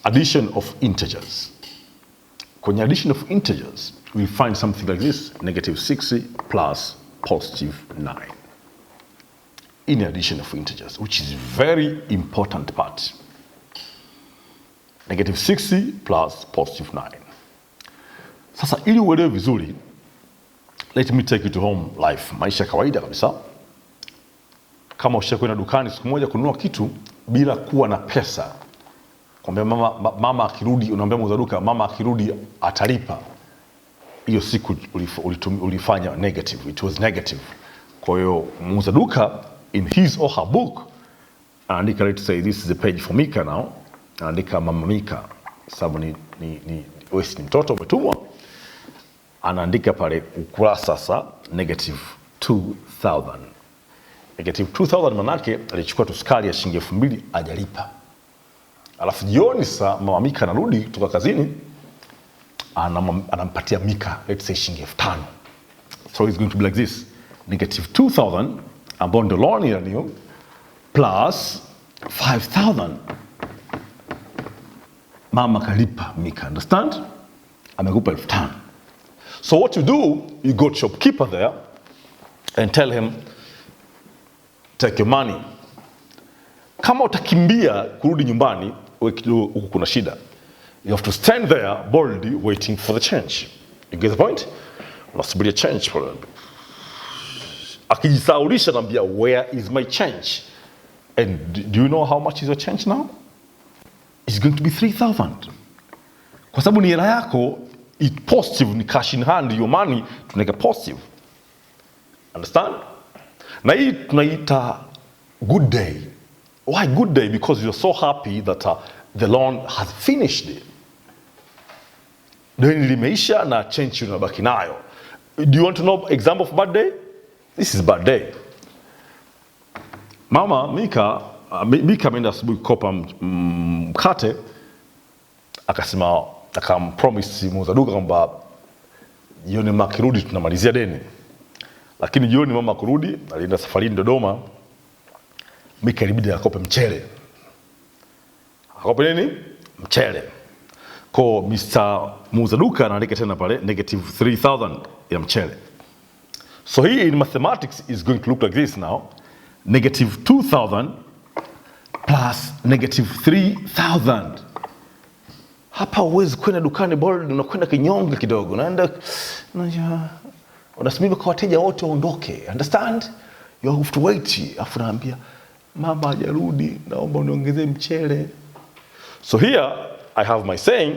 addition of integers. Kwenye addition of integers, we'll find something like this, -6 plus +9. In addition of integers, which is very important part. -6 plus +9. Sasa ili uelewe vizuri, let me take you to home life, maisha kawaida kabisa. Kama ushakwenda dukani siku moja kununua kitu bila kuwa na pesa, kwambia mama akirudi, unaambia muuza duka mama akirudi atalipa. Hiyo siku ulifanya negative, it was negative. Kwa hiyo muuza duka in his or her book anaandika, let's say this is a page for Mika now, anaandika mama Mika, sababu ni mtoto umetumwa, anaandika pale ukurasa sasa -2000. -2000 manake alichukua tu sukari ya shilingi 2000 hajalipa. Alafu jioni saa mama Mika anarudi kutoka kazini, anampatia Mika let's say shilingi 5000. So it's going to be like this, -2000 ambao ndio loan ya plus 5000 mama kalipa Mika, understand? Amekupa 5000. So what you do, you go to shopkeeper there and tell him, take your money. Kama utakimbia kurudi nyumbani, huku kuna shida, you have to stand there boldly waiting for the change. You get the point? Unasubiria change for them. Akijisaulisha anambia, where is my change? And do you know how much is your change now? It's going to be 3000. Kwa sababu ni hela yako, it positive, ni cash in hand, your money tunaweka positive. Understand? Na hii tunaita good day. Why good day? Because you're so happy that the loan has finished. Deni limeisha na change unabaki nayo. Do you want to know example of bad day? This is bad day. Mama Mika ameenda asubuhi kukopa mkate, akasema akampromise muuza duka kwamba jioni mama kirudi tunamalizia deni. Lakini jioni mama kurudi, alienda safarini Dodoma, Mika ilibidi akope mchele. Akope nini? Mchele. Kwa Mr. muuza duka anaandika tena pale -3000 ya mchele. So here in mathematics is going to look like this now. -2000 plus -3000. Hapa uwezi kwenda dukani bold, unakwenda kinyonge kidogo. Unaenda unasubiri kwa wateja wote waondoke. Understand? You have to wait. Afu naambia mama hajarudi, naomba uniongezee mchele. So here I have my saying,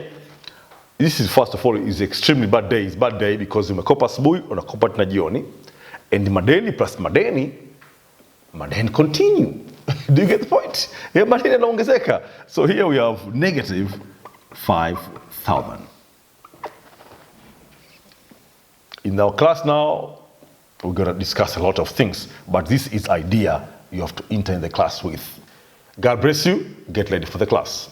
this is first of all is extremely bad day. It's bad day because umekopa asubuhi, unakopa tena jioni, and madeni plus madeni continue. Do you get the point? Yeah, madeni yanaongezeka. So here we have -5000. In our class now, we're going to discuss a lot of things, but this is idea you have to enter in the class with. God bless you. Get ready for the class.